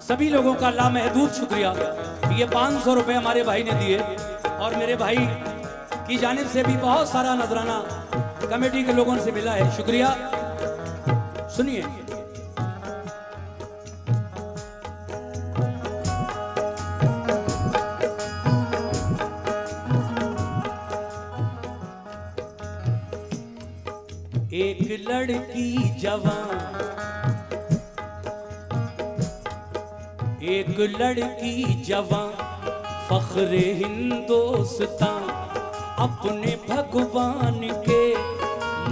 सभी लोगों का लामहदूद शुक्रिया। ये 500 रुपए हमारे भाई ने दिए और मेरे भाई की जानिब से भी बहुत सारा नजराना कमेटी के लोगों से मिला है, शुक्रिया। सुनिए, एक लड़की जवान, एक लड़की जवां फख्रे हिंदुस्तान, अपने भगवान के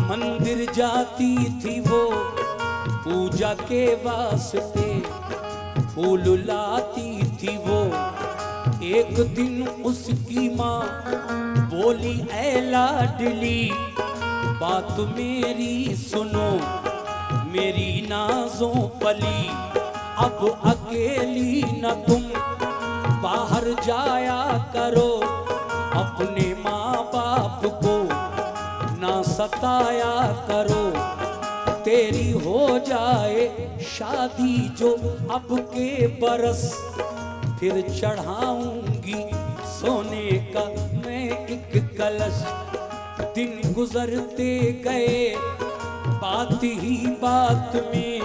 मंदिर जाती थी वो, पूजा के वास्ते फूल लाती थी वो। एक दिन उसकी माँ बोली, ऐ लाडली बात मेरी सुनो, मेरी नाजों पली, अब अकेली न तुम बाहर जाया करो, अपने माँ बाप को ना सताया करो, तेरी हो जाए शादी जो अब के बरस, फिर चढ़ाऊंगी सोने का मैं एक कलश। दिन गुजरते गए, बात ही बात में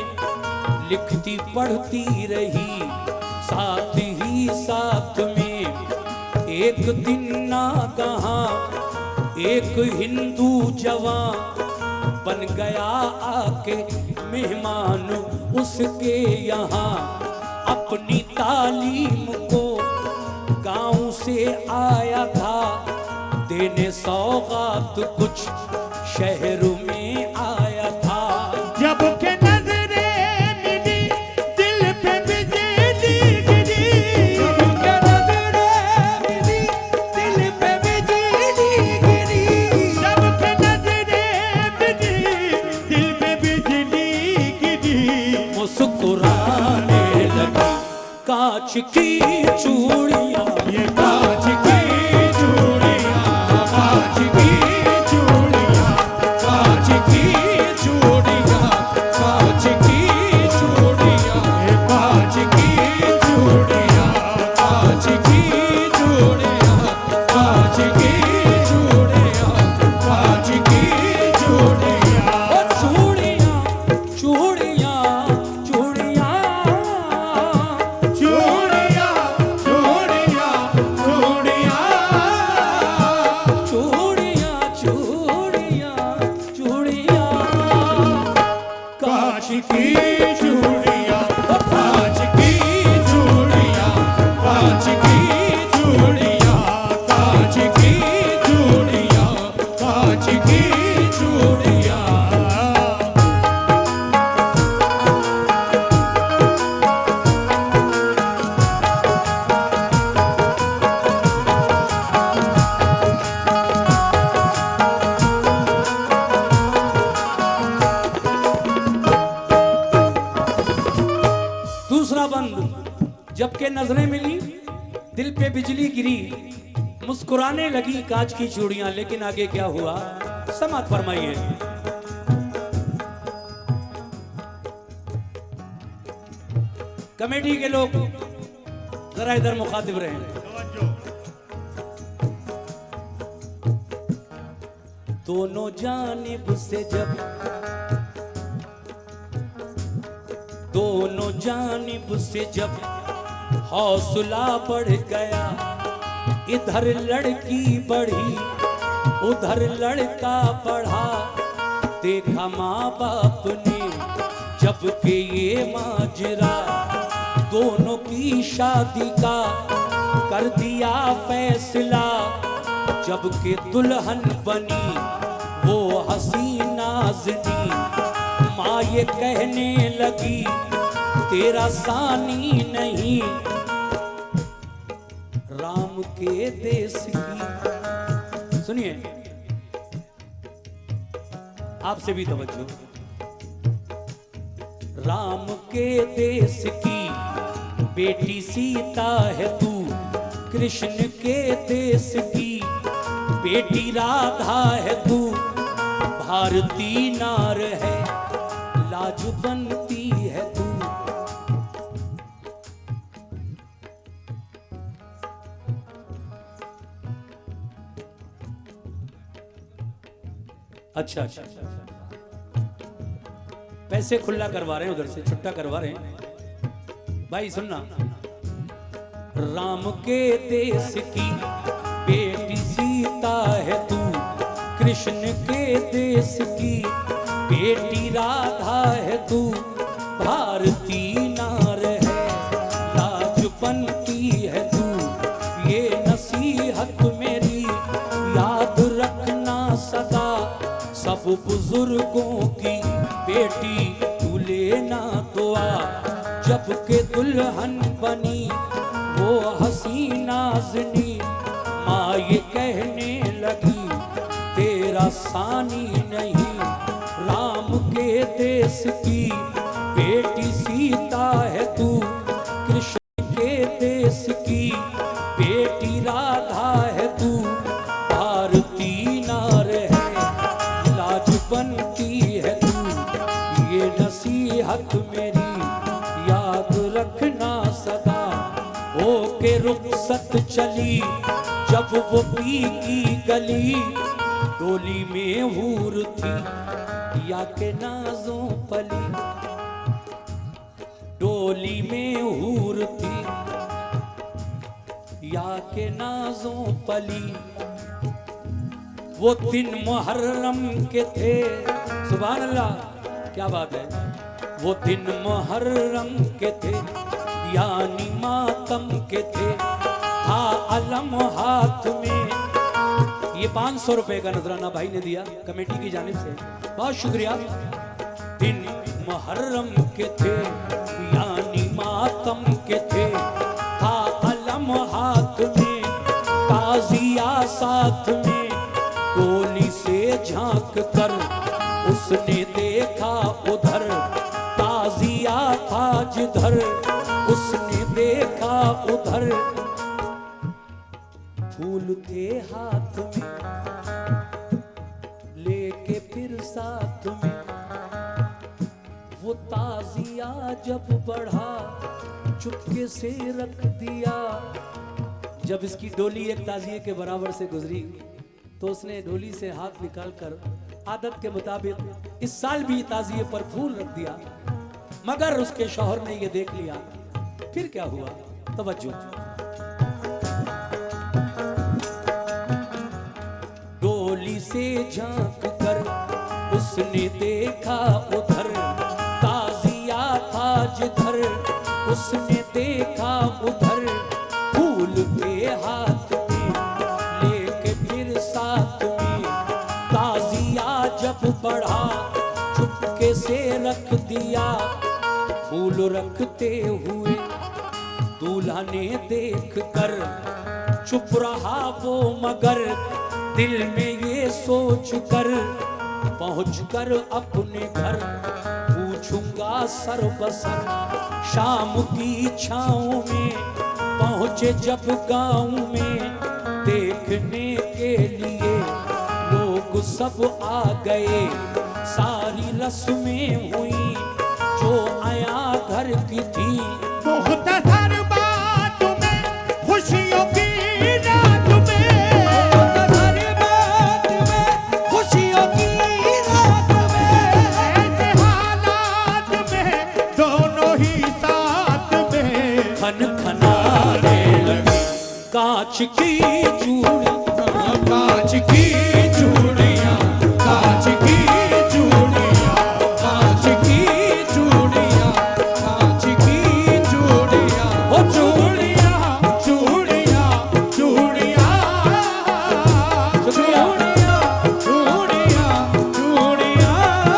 लिखती पढ़ती रही, साथ ही साथ में एक दिन नागहां एक हिंदू जवान बन गया आके मेहमान उसके यहाँ। अपनी तालीम को गांव से आया था देने सौगात, कुछ शहर में आया था। जब के नजरे मिली दिल पे बिजली गिरी, जब के नजरे मिली दिल पे बिजली गिरी, जब के नजरे मिली दिल पे बिजली गिरी। मुस्कुराने लगी कांच की चूड़ियां, ये कांच की चूड़ियां, कांच की चूड़ियां, कांच की चूड़ियां, कांच की चूड़ियां, ये कांच की चूड़ियां, कांच की चूड़ियां, कांच की चूड़ियां, कांच की चूड़ियां। ओ चूड़ियां चूड़ियां चूड़ियां, चूड़ियां चूड़ियां चूड़ियां, चूड़ियां चूड़ियां चूड़ियां, कांच की चूड़ियां, कांच की चूड़ियां, कांच की चूड़ियां, कांच की चूड़ियां, कांच की चूड़ियां। दूसरा बंद, जबकि नजरें मिली दिल पे बिजली गिरी, मुस्कुराने लगी कांच की चूड़ियां। लेकिन आगे क्या हुआ, समात फरमाइए। कमेटी के लोग जरा इधर मुखातिब रहे। दोनों जानिब से जब, दोनों जानिब से जब हौसला बढ़ गया, इधर लड़की बढ़ी उधर लड़का बढ़ा, देखा माँ बाप ने जबकि ये माजरा, दोनों की शादी का कर दिया फैसला, जबकि दुल्हन बनी वो नाजनी। माँ ये कहने लगी तेरा सानी नहीं, राम के देश की। सुनिए, आपसे भी तवज्जो। राम के देश की बेटी सीता है तू, कृष्ण के देश की बेटी राधा है तू। भारती नार है लाज बनती है तू। अच्छा अच्छा, पैसे खुला करवा रहे हैं, उधर से छुट्टा करवा रहे हैं भाई। सुनना, राम के देश की बेटी सीता है तू, कृष्ण के देश की बेटी राधा है तू। भारती नार है लाज बनती है तू। ये नसीहत मेरी याद रखना सदा, सब बुजुर्गों की बेटी तू लेना दुआ। जब के दुल्हन बनी वो हसीना नाज़नी, माँ ये कहने लगी तेरा सानी नहीं। राम के देश की बेटी सीता है तू, कृष्ण के देश की बेटी राधा है तू। भारती नार है लाज बनती है तू। ये नसीहत मेरी याद रखना सदा। हो के रुखसत चली जब वो पी की गली, डोली में हूर थी या के नाजों पली। डोली में हूर थी या के नाजों पली। वो दिन मुहर्रम के थे, सुभान अल्लाह, क्या बात है। वो दिन मुहर्रम के थे यानी मातम के थे। था अलम हाथ में, ये 500 रुपए का नजराना भाई ने दिया कमेटी की जानिब से, बहुत शुक्रिया। दिन मुहर्रम के थे यानी मातम के थे। था अलम हाथ में, ताजिया साथ में। डोली से झांक कर उसने देखा उधर, ताजिया था जिधर उसने देखा उधर। फूल थे हाथ में लेके फिर साथ में। वो ताजिया जब बढ़ा चुपके से रख दिया। जब इसकी डोली एक ताजिए के बराबर से गुजरी तो उसने डोली से हाथ निकालकर आदत के मुताबिक इस साल भी ताजिए पर फूल रख दिया। मगर उसके शौहर ने ये देख लिया। फिर क्या हुआ, तवज्जो। डोली से झांक कर उसने देखा उधर, ताजिया था जिधर उसने देखा उधर। फूल के हाथ में लेके फिर साथ में। ताजिया जब बढ़ा चुपके से रख दिया। फूल रखते हुए दूल्हा ने देख कर चुप रहा वो, मगर दिल में ये सोच कर पहुंच कर अपने घर पूछूंगा सर बसर। शाम की छाँव में पहुंचे जब गांव में, देखने के लिए लोग सब आ गए। सारी रस्में हुई जो आया घर की थी। मुख्तसर बात में खुशियों की रात में, मुख्तसर बात में खुशियों की रात में। ऐसे हालात में दोनों ही साथ में खन खनाने लगी कांच की चूड़ी। कांच की चूड़ियां, कांच की चूड़ियां, कांच की चूड़ियां, कांच की चूड़ियां, ओ चूड़ियां, चूड़ियां, चूड़ियां, शुक्रिया। चूड़ियां, चूड़ियां, चूड़ियां।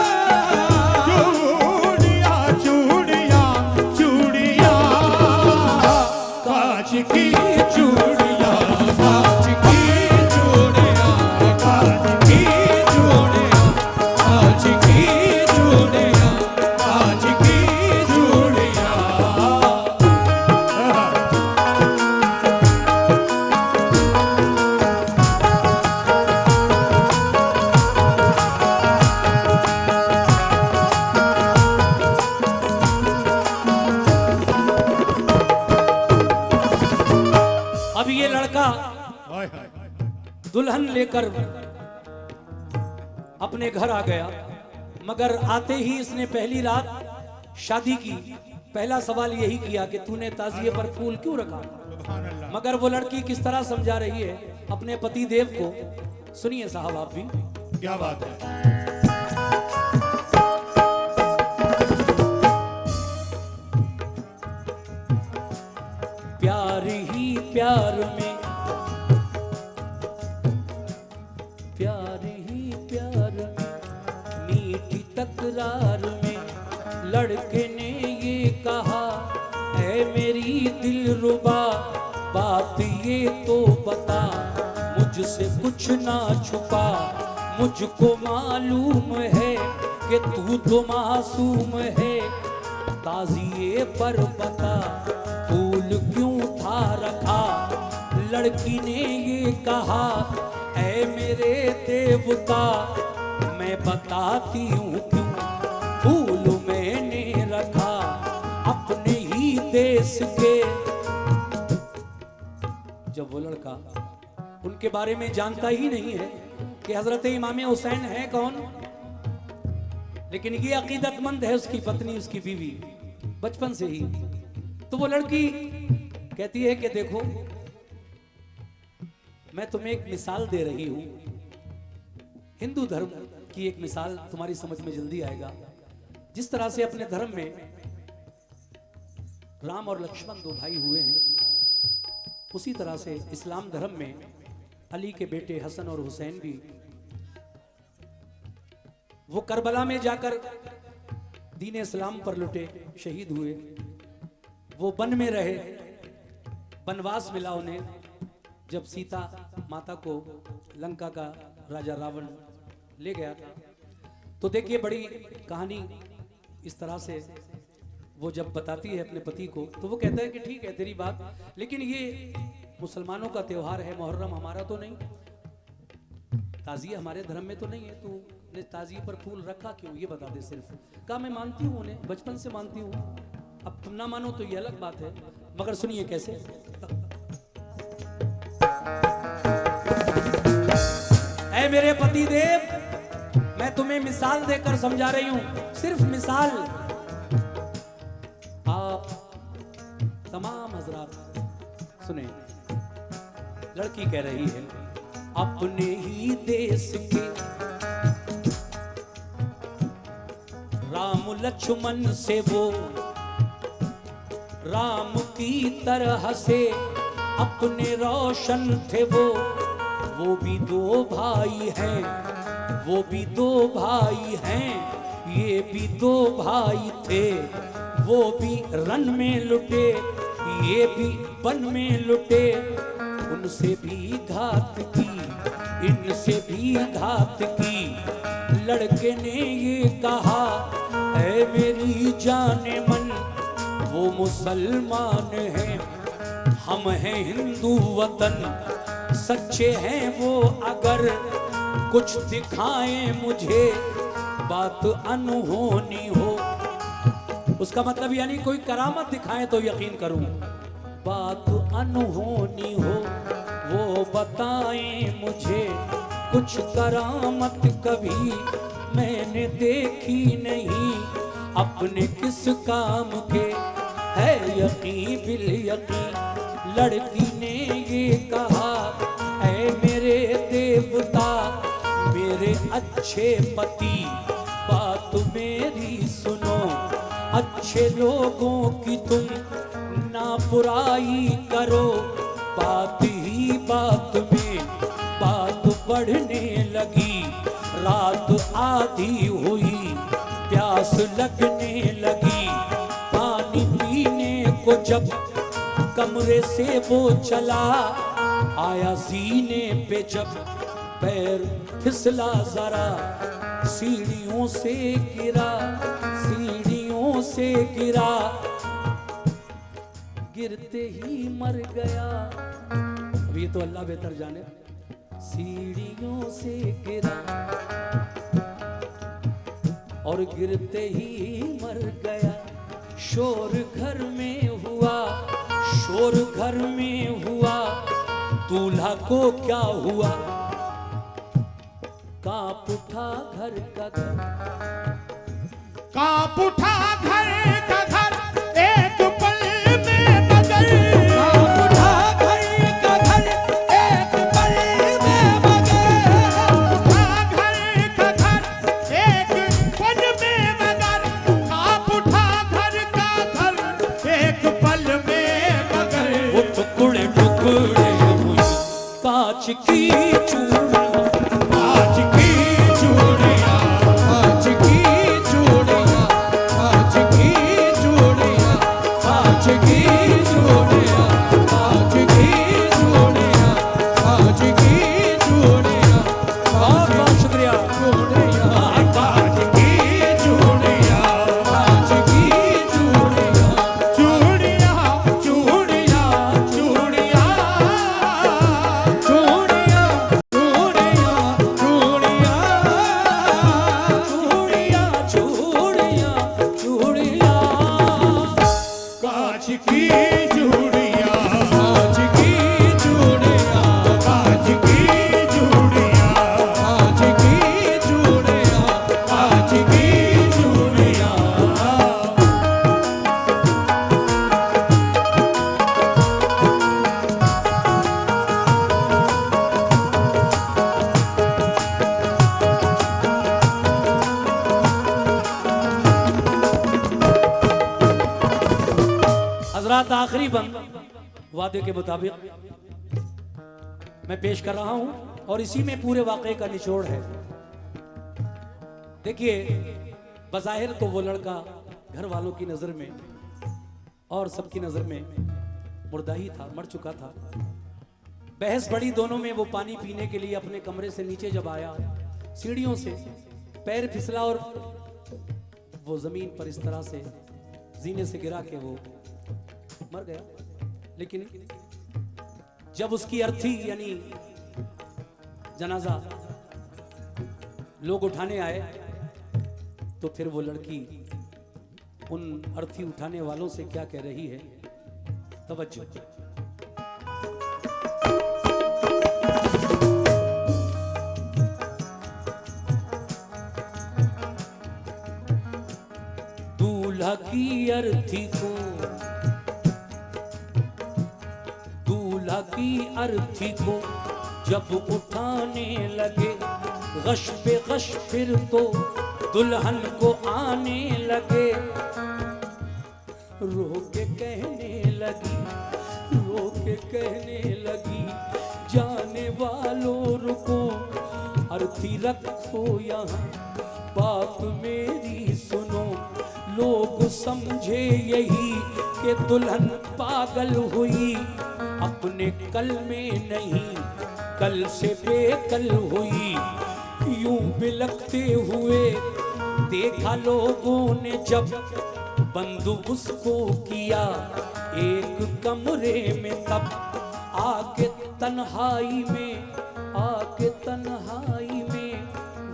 दुल्हन लेकर अपने घर आ गया, मगर आते ही इसने पहली रात शादी की पहला सवाल यही किया कि तूने ताजिए पर फूल क्यों रखा। सुभान अल्लाह। मगर वो लड़की किस तरह समझा रही है अपने पति देव को, सुनिए साहब आप भी। क्या बात है। प्यार ही प्यार में, प्यार ही प्यार में, मीठी तकरार में लड़के ने ये कहा, ऐ मेरी दिलरुबा बात ये तो बता, मुझसे कुछ ना छुपा, मुझको मालूम है कि तू तो मासूम है, ताजिए पर बता फूल क्यों था रखा। लड़की ने ये कहा, ऐ मेरे देवता मैं बताती हूँ क्यों फूल मैंने रखा अपने ही देश के। जब वो लड़का उनके बारे में जानता ही नहीं है कि हजरत इमाम हुसैन है कौन, लेकिन ये अकीदतमंद है उसकी पत्नी उसकी बीवी बचपन से ही, तो वो लड़की कहती है कि देखो मैं तुम्हें एक मिसाल दे रही हूं, हिंदू धर्म की एक मिसाल तुम्हारी समझ में जल्दी आएगा। जिस तरह से अपने धर्म में राम और लक्ष्मण दो भाई हुए हैं, उसी तरह से इस्लाम धर्म में अली के बेटे हसन और हुसैन भी, वो करबला में जाकर दीन इस्लाम पर लुटे, शहीद हुए, वो वन में रहे, वनवास मिला उन्हें जब सीता माता को लंका का राजा रावण ले गया था। तो देखिए बड़ी कहानी इस तरह से वो जब बताती है अपने पति को, तो वो कहता है कि ठीक है तेरी बात, लेकिन ये मुसलमानों का त्योहार है मुहर्रम, हमारा तो नहीं, ताजिए हमारे धर्म में तो नहीं है, तूने ताजिए पर फूल रखा क्यों ये बता दे सिर्फ। कहा मैं मानती हूँ उन्हें, बचपन से मानती हूँ, अब तुम ना मानो तो ये अलग बात है, मगर सुनिए कैसे। ऐ मेरे पति देव मैं तुम्हें मिसाल देकर समझा रही हूं, सिर्फ मिसाल। आप तमाम हजरात सुने, लड़की कह रही है अपने ही देश के राम लक्ष्मण से वो राम की तरह से अपने रोशन थे वो भी दो भाई हैं, वो भी दो भाई हैं, ये भी दो भाई थे, वो भी रन में लुटे, ये भी वन में लुटे, उनसे भी घात की, इनसे भी घात की। लड़के ने ये कहा, ऐ मेरी जाने मन वो मुसलमान हैं, हम हैं हिंदू वतन, सच्चे हैं वो अगर कुछ दिखाएं मुझे बात अनहोनी हो। उसका मतलब यानी कोई करामत दिखाए तो यकीन करूं, बात अनहोनी हो वो बताएं मुझे, कुछ करामत कभी मैंने देखी नहीं, अपने किस काम के है यकीन बिल यकीन। लड़की ने ये कहा, ऐ मेरे देवता मेरे अच्छे पति बात मेरी सुनो, अच्छे लोगों की तुम ना बुराई करो, बात ही बात में बात बढ़ने लगी, रात आधी हुई प्यास लगने लगी, पानी पीने को जब कमरे से वो चला आया, सीने पे जब पैर फिसला जरा, सीढ़ियों से गिरा, सीढ़ियों से गिरा, गिरते ही मर गया। अब ये तो अल्लाह बेहतर जाने, सीढ़ियों से गिरा और गिरते ही मर गया। शोर घर में हुआ, शोर घर में हुआ, दूल्हा को क्या हुआ, कांप उठा घर का घर, कांप उठा घर का घर एक पल में मगर, कांप उठा घर का घर एक पल में मगर, उठा घर का घर एक पल में मगर, कांप उठा घर का घर एक पल में मगर। वो टुकड़े टुकड़े हुई कांच की चूड़ियां, आज की चूड़ियां, आज की चूड़ियां, आज की चूड़ियां, आज की चूड़ियां, आज की चूड़ियां, आज की चूड़ियां, बहुत बहुत शुक्रिया। चूड़ियां, आज की चूड़ियां, आज की चूड़ियां, चूड़ियां, चूड़ियां, चूड़ियां, चूड़ियां चूड़ियां, चूड़ियां, चूड़ियां चूड़ियां चूड़ियां, कांच की चूड़ियां, आज की चूड़ियां, आज की चूड़ियां, आज की चूड़ियां, आज की चूड़ियां। हजरात आखिरी बंद वादे के मुताबिक मैं पेश कर रहा हूं और इसी में पूरे वाकये का निचोड़ है। देखिए, बज़ाहिर तो वो लड़का घर वालों की नजर में और सबकी नजर में मुर्दा ही था, मर चुका था। बहस बड़ी दोनों में। वो पानी पीने के लिए अपने कमरे से नीचे जब आया, सीढ़ियों से पैर फिसला और वो जमीन पर इस तरह से जीने से गिरा के वो मर गया। लेकिन जब उसकी अर्थी यानी जनाजा लोग उठाने आए तो फिर वो लड़की उन अर्थी उठाने वालों से क्या कह रही है, तवज्जो। दूल्हा की अर्थी को, दूल्हा की अर्थी को जब उठाने लगे, गश पे गश फिर तो दुल्हन को आने लगे। रो के कहने लगी, रो के कहने लगी, जाने वालों रुको, अर्थी रखो यहाँ, बात मेरी सुनो। लोग समझे यही कि दुल्हन पागल हुई, अपने कल में नहीं कल से बेकल हुई। यूं बिलखते हुए देखा लोगों ने जब, बंद उसको किया एक कमरे में तब। आके तन्हाई में, आके तन्हाई में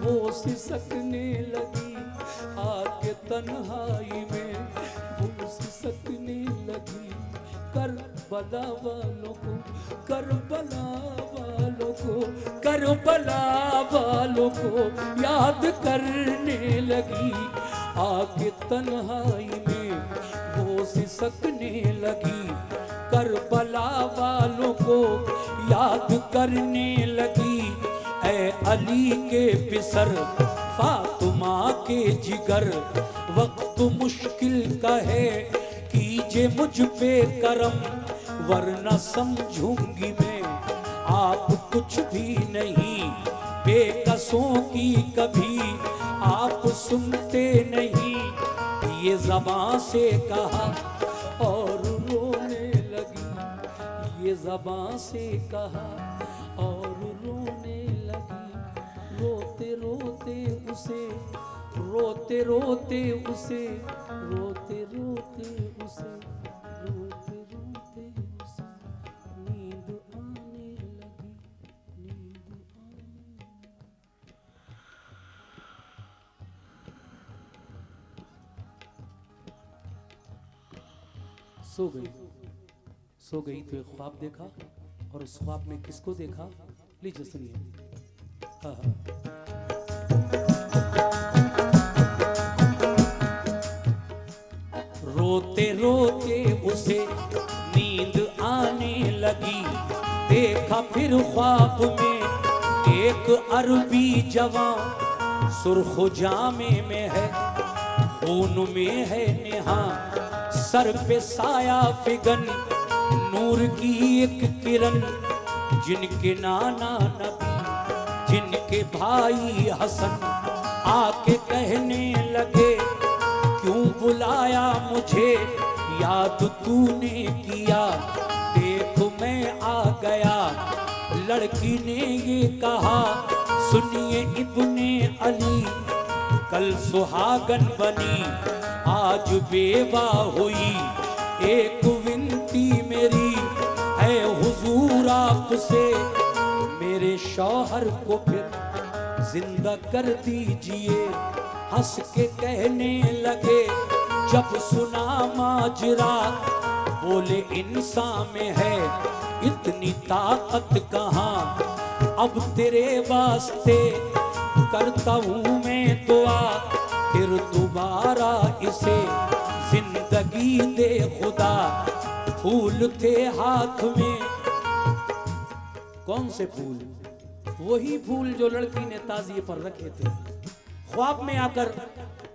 वो सिसकने लगी, आके तन्हाई में वो सिसकने लगी। करबला वालों को, करबला वालों को, करबला वालों को याद करने लगी। आके तन्हाई में वो सिसकने लगी, करबला वालों को याद करने लगी। ऐ अली के पिसर, फातिमा के जिगर, वक्त मुश्किल का है, कीजिए मुझ पे करम, वरना समझूंगी मैं आप कुछ भी नहीं। बेकसों की कभी आप सुनते नहीं, ये ज़बां से कहा और रोने लगी, ये ज़बां से कहा और रोने लगी। रोते रोते उसे, रोते रोते उसे, रोते रोते उसे, रोते रोते उसे नींद आने लगी, नींद आने लगी। सो गई, सो गई तो एक ख्वाब देखा, और उस ख्वाब में किसको देखा लीजिए सुनिए। हाँ हाँ। फिर ख्वाब में एक अरबी जवान सुर्ख जामे में है, खून में है नेहा, सर पे साया फिगन, नूर की एक किरण, जिनके नाना नबी, जिनके भाई हसन आके कहने लगे क्यों बुलाया मुझे, याद तूने किया, देख मैं आ गया। लड़की ने ये कहा सुनिए इब्ने अली, कल सुहागन बनी आज बेवा हुई, एक विनती मेरी है हुजूर आपसे, मेरे शौहर को फिर जिंदा कर दीजिए। हंस के कहने लगे जब सुना माजरा, बोले इंसान में है इतनी ताकत कहाँ, अब तेरे वास्ते करता हूँ मैं दुआ, फिर दोबारा इसे जिंदगी दे खुदा। फूल थे हाथ में, कौन से फूल? वही फूल जो लड़की ने ताजिए पर रखे थे। ख्वाब में आकर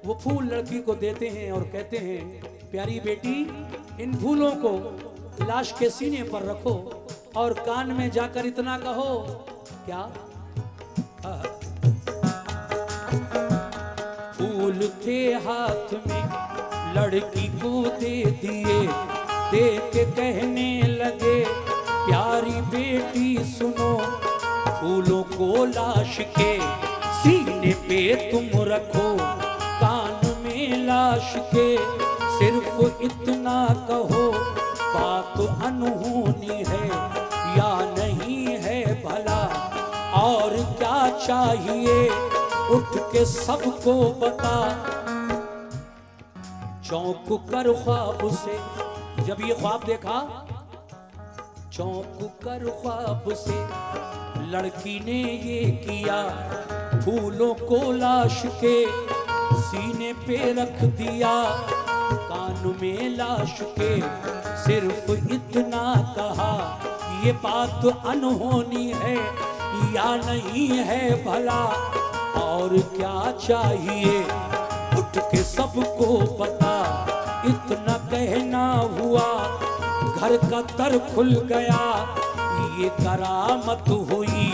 वो फूल लड़की को देते हैं और कहते हैं प्यारी बेटी इन फूलों को लाश के सीने पर रखो और कान में जाकर इतना कहो क्या, फूल थे हाथ में लड़की को दे दिए, दे के कहने लगे प्यारी बेटी सुनो, फूलों को लाश के सीने पे तुम रखो, कान में लाश के सिर्फ इतना कहो, बात अनहोनी है या नहीं है भला, और क्या चाहिए उठ के सबको बता। चौंक कर ख्वाब से, जब ये ख्वाब देखा चौंक कर ख्वाब से लड़की ने ये किया, फूलों को लाश के सीने पे रख दिया, कान में लाश के सिर्फ इतना कहा, ये बात अनहोनी है या नहीं है भला, और क्या चाहिए उठ के सबको बता। इतना कहना हुआ घर का दर खुल गया, ये करामत हुई,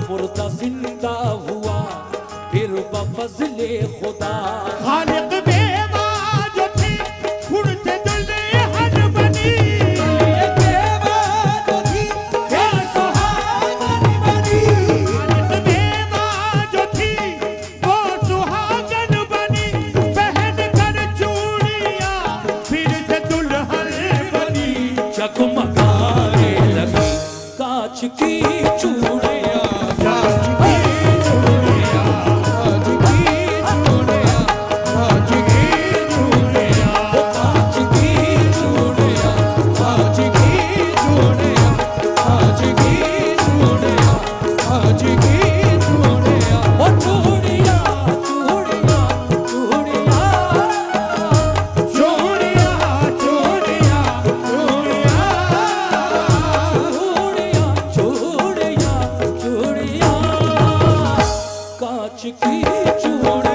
मुर्दा जिंदा हुआ फिर बफज़ले खुदा। खालिक बेवा जो थी खुद से दुल्हन बनी, बेवा जो थी फिर सुहागन बनी, खालिक बेवा जो थी वो सुहागन बनी, पहन कर चूड़ियां फिर से दुल्हन बनी। जगमगाने लगी कांच की चूड़ियां, आज की चूड़ियां, आज की चूड़ियां, आज की चूड़ियां, आज की चूड़ियां, आज की चूड़ियां, आज की चूड़ियां, आज की चूड़ियां, ओ चूड़ियां चूड़ियां चूड़ियां, चूड़ियां चूड़ियां चूड़ियां चूड़ियां चूड़ियां चूड़ियां, कांच की चूड़ियां।